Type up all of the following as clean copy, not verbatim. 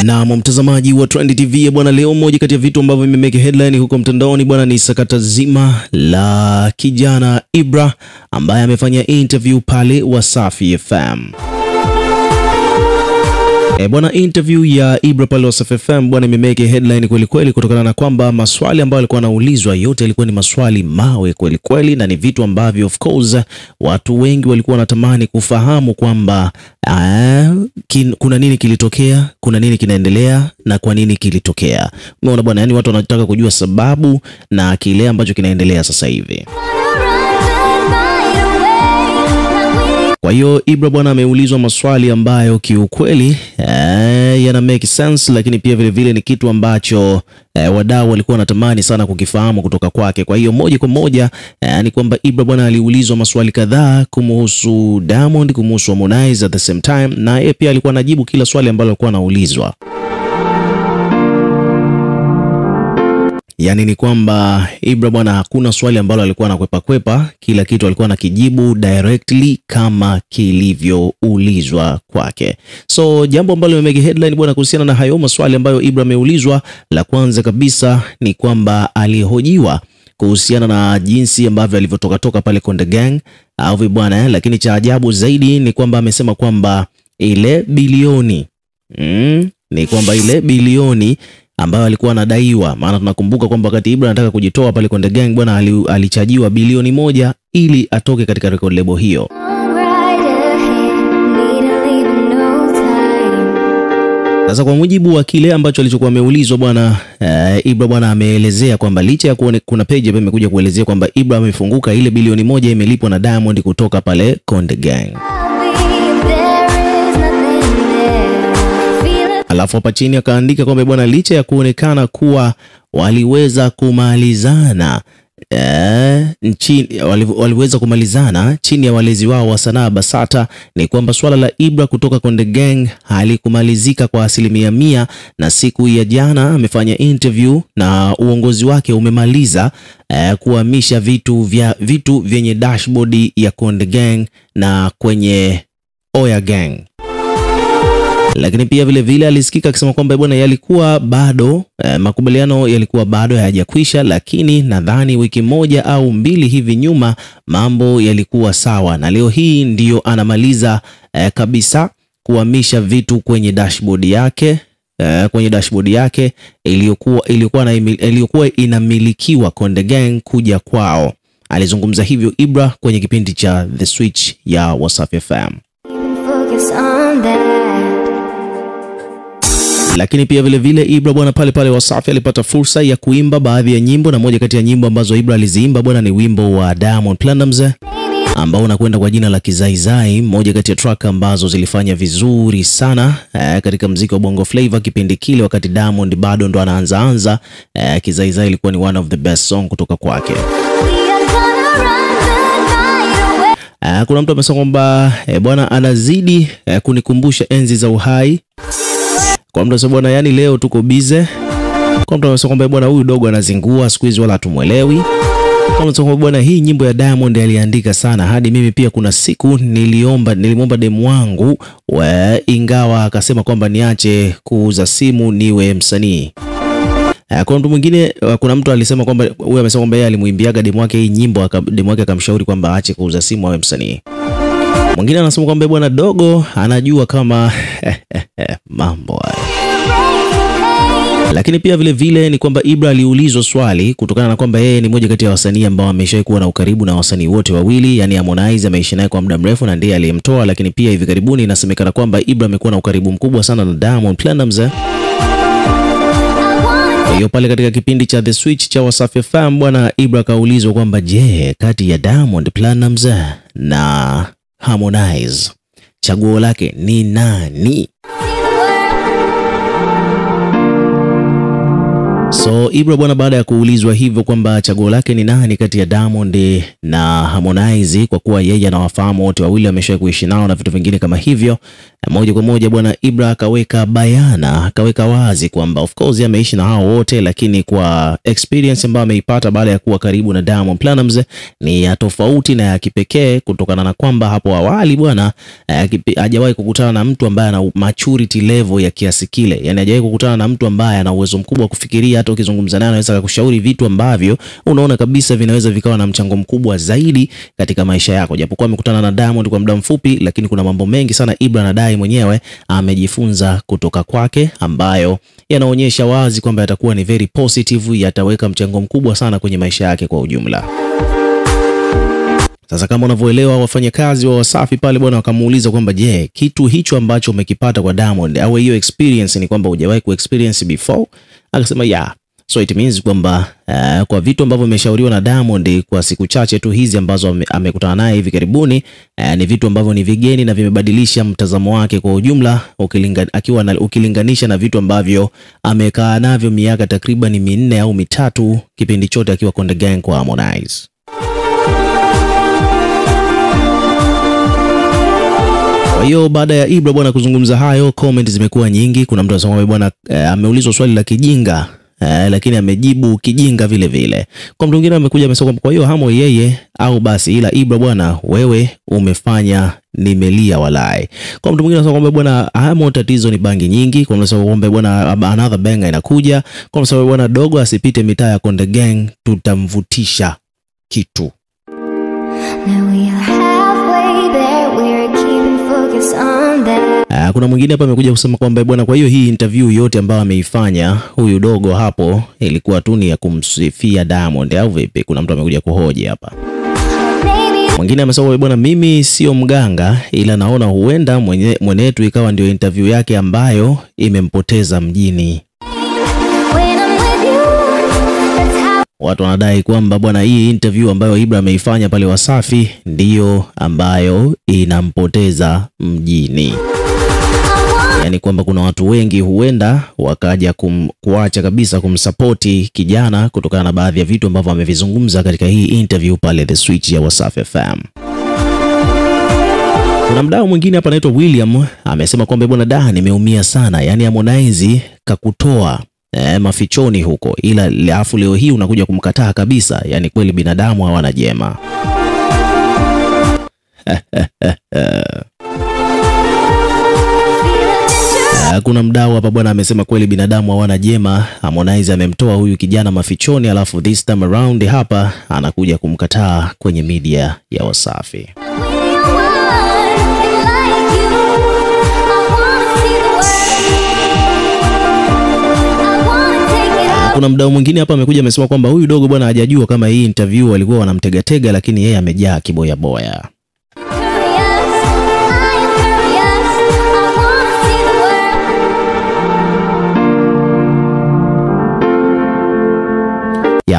Na mtazamaji wa Trend TV bwana, leo moja kati ya vitu ambavyo vimemeke headline huko mtandaoni bwana ni sakata zima la kijana Ibra ambaye amefanya interview pale Wasafi FM. Bwana, interview ya Ibra pale Wasafi FM bwana imemeke headline kweli kweli, kutokana na kwamba maswali ambayo alikuwa anaulizwa yote yalikuwa ni maswali mawe kweli kweli, na ni vitu ambavyo of course watu wengi walikuwa wanatamani kufahamu kwamba kuna nini kilitokea, kuna nini kinaendelea na kwa nini kilitokea. Umeona bwana, yani watu wanataka kujua sababu na kile ambacho kinaendelea sasa hivi. Kwa hiyo Ibra bwana ameulizwa maswali ambayo kiukweli yana make sense, lakini pia vile vile ni kitu ambacho wadau walikuwa wanatamani sana kukifahamu kutoka kwake. Kwa hiyo moja kwa moja ni kwamba Ibra bwana aliulizwa maswali kadhaa kumhusu Diamond, kumhusu Harmonize at the same time, na yeye pia alikuwa anajibu kila swali ambalo alikuwa anaulizwa. Yani ni kwamba Ibra bwana hakuna swali ambalo alikuwa anakwepa, kila kitu alikuwa anakijibu directly kama kilivyoulizwa kwake. So jambo ambalo limemeke headline bwana kuhusiana na hayo maswali ambayo Ibra ameulizwa, la kwanza kabisa ni kwamba alihojiwa kuhusiana na jinsi ambavyo alivyotoka pale Konde Gang au bwana, lakini cha ajabu zaidi ni kwamba amesema kwamba ile bilioni ni kwamba ile bilioni ambayo alikuwa anadaiwa, maana tunakumbuka kwamba wakati Ibra anataka kujitoa pale Konde Gang bwana alichajiwa bilioni 1 ili atoke katika record label hiyo. Sasa kwa mujibu wa kile ambacho alichokuwa ameulizwa bwana, Ibra bwana ameelezea kwamba licha ya kuna page hapa imekuja kuelezea kwamba Ibra amefunguka ile bilioni 1 imelipwa na Diamond kutoka pale Konde Gang. Alafu hapa chini akaandika kwamba bwana licha ya kuonekana kuwa waliweza kumalizana waliweza kumalizana chini ya walezi wao wa sanaa Basata, ni kwamba swala la Ibra kutoka Konde Gang halikumalizika kwa 100%, na siku ya jana amefanya interview na uongozi wake umemaliza kuhamisha vitu vyenye dashboard ya Konde Gang na kwenye Oya Gang. Lakini pia vile vile alisikika akisema kwamba bwana yalikuwa bado makubaliano yalikuwa bado hayajakwisha, lakini nadhani wiki moja au 2 hivi nyuma mambo yalikuwa sawa, na leo hii ndio anamaliza kabisa kuhamisha vitu kwenye dashboard yake iliyokuwa inamilikiwa Konde Gang kuja kwao. Alizungumza hivyo Ibra kwenye kipindi cha The Switch ya Wasafi FM. Lakini pia vile vile Ibra bwana pale Wasafi alipata fursa ya kuimba baadhi ya nyimbo, na moja kati ya nyimbo ambazo Ibra aliziimba bwana ni wimbo wa Diamond Platnumz ambao unakwenda kwa jina la Kizaizai, moja kati ya track ambazo zilifanya vizuri sana katika muziki wa Bongo Flava kipindi kile, wakati Diamond bado ndo anaanza. Kizaizai ilikuwa ni one of the best song kutoka kwake. Kuna mtu amesema kwamba bwana anazidi kunikumbusha enzi za uhai. Kwa mtu bwana, yani leo tuko bize. Kwa mtu amesema kwamba bwana huyu dogo anazingua siku hizi wala hatumuelewi. Kwa mtu kwamba bwana hii nyimbo ya Diamond aliandika sana hadi mimi pia kuna siku nilimwomba demu wangu ingawa akasema kwamba niache kuuza simu niwe msanii. Kwa mtu mwingine, kuna mtu alisema kwamba huyu amesema kwamba yeye alimuimbiaga demu wake hii nyimbo, demu wake akamshauri kwamba aache kuuza simu awe msanii. Mwingine anasema kwamba bwana dogo anajua kama mambo haya. Lakini pia vile vile ni kwamba Ibra aliulizwa swali kutokana na kwamba yeye ni moja kati ya wasanii ambao ameshawahi kuwa na ukaribu na wasanii wote wawili, yani Harmonize ameishi naye kwa muda mrefu na ndiye aliyemtoa, lakini pia hivi karibuni inasemekana kwamba Ibra amekuwa na ukaribu mkubwa sana na Diamond Platnumz. Hiyo pale katika kipindi cha The Switch cha Wasafi FM bwana Ibra kaulizwa kwamba je, kati ya Diamond Platnumz na Harmonize chaguo lake ni nani? So Ibra bwana, baada ya kuulizwa hivyo kwamba chaguo lake ni nani kati ya Diamond na Harmonize, kwa kuwa yeye anawafahamu wote wawili, ameshawahi kuishi nao na vitu vingine kama hivyo, moja kwa moja bwana Ibra akaweka bayana, akaweka wazi kwamba of course ameishi na hao wote, lakini kwa experience ambayo ameipata baada ya kuwa karibu na Diamond Platnumz ni ya tofauti na ya kipekee, kutokana na kwamba hapo awali bwana hajawahi kukutana na mtu ambaye ana maturity level ya kiasi kile. Yani hajawahi kukutana na mtu ambaye ana uwezo mkubwa wa kufikiria, hata ukizungumza naye anaweza kukushauri vitu ambavyo unaona kabisa vinaweza vikawa na mchango mkubwa zaidi katika maisha yako. Japokuwa amekutana na Diamond kwa muda mfupi, lakini kuna mambo mengi sana Ibra anadai mwenyewe amejifunza kutoka kwake, ambayo yanaonyesha wazi kwamba yatakuwa ni very positive, yataweka mchango mkubwa sana kwenye maisha yake kwa ujumla. Sasa kama unavyoelewa, wafanyakazi wa Wasafi pale bwana wakamuuliza kwamba je, kitu hicho ambacho umekipata kwa Diamond au hiyo experience ni kwamba hujawahi kuexperience before? Akasema yeah. So it means kwamba kwa vitu ambavyo vimeshauriwa na Diamond kwa siku chache tu hizi ambazo amekutana naye hivi karibuni, ni vitu ambavyo ni vigeni na vimebadilisha mtazamo wake kwa ujumla, ukilinganisha na vitu ambavyo amekaa navyo miaka takriban 4 au 3 kipindi chote akiwa Konde Gang kwa Harmonize. Kwa hiyo baada ya Ibra bwana kuzungumza hayo, comment zimekuwa nyingi. Kuna mtu anasema bwana ameulizwa swali la kijinga, lakini amejibu kijinga vile vile. Kwa mtu mwingine amekuja amesema kwa hiyo Hamo yeye au basi, ila Ibra bwana wewe umefanya nimelia walai. Kwa mtu mwingine anasema kwamba bwana Hamo tatizo ni bangi nyingi. Kwa mtu anasema kwamba bwana another banger inakuja. Kwa mtu anasema bwana dogo asipite mitaa ya Konde Gang tutamvutisha kitu. Now we are halfway there, we're keeping focus on that. Kuna mwingine hapa amekuja kusema kwamba bwana kwa hiyo hii interview yote ambayo ameifanya huyu dogo hapo ilikuwa tu ni ya kumsifia Diamond au vipi? Kuna mtu amekuja kuhoji hapa. Mwingine amesema bwana mimi sio mganga, ila naona huenda mwenetu ikawa ndio interview yake ambayo imempoteza mjini. Watu wanadai kwamba bwana hii interview ambayo Ibra ameifanya pale Wasafi ndiyo ambayo inampoteza mjini. Yani kwamba kuna watu wengi huenda wakaja kuacha kabisa kumsapoti kijana kutokana na baadhi ya vitu ambavyo amevizungumza katika hii interview pale The Switch ya Wasafi FM. Kuna mdau mwingine hapa anaitwa William amesema kwamba bwana nimeumia sana, yani Harmonize kakutoa mafichoni huko, ila alafu leo hii unakuja kumkataa kabisa. Yani kweli binadamu hawana jema. Kuna mdau hapa bwana amesema kweli binadamu hawana jema. Harmonize amemtoa huyu kijana mafichoni, alafu this time around hapa anakuja kumkataa kwenye media ya Wasafi. Kuna mdau mwingine hapa amekuja amesema kwamba huyu dogo bwana hajajua kama hii interview walikuwa wanamtegatega, lakini yeye amejaa kiboya boya.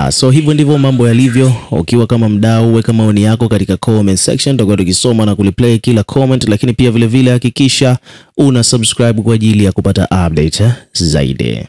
So hivyo ndivyo mambo yalivyo. Ukiwa kama mdau, weka maoni yako katika comment section, tutakuwa tukisoma na kuliplay kila comment, lakini pia vile vile hakikisha una subscribe kwa ajili ya kupata update zaidi.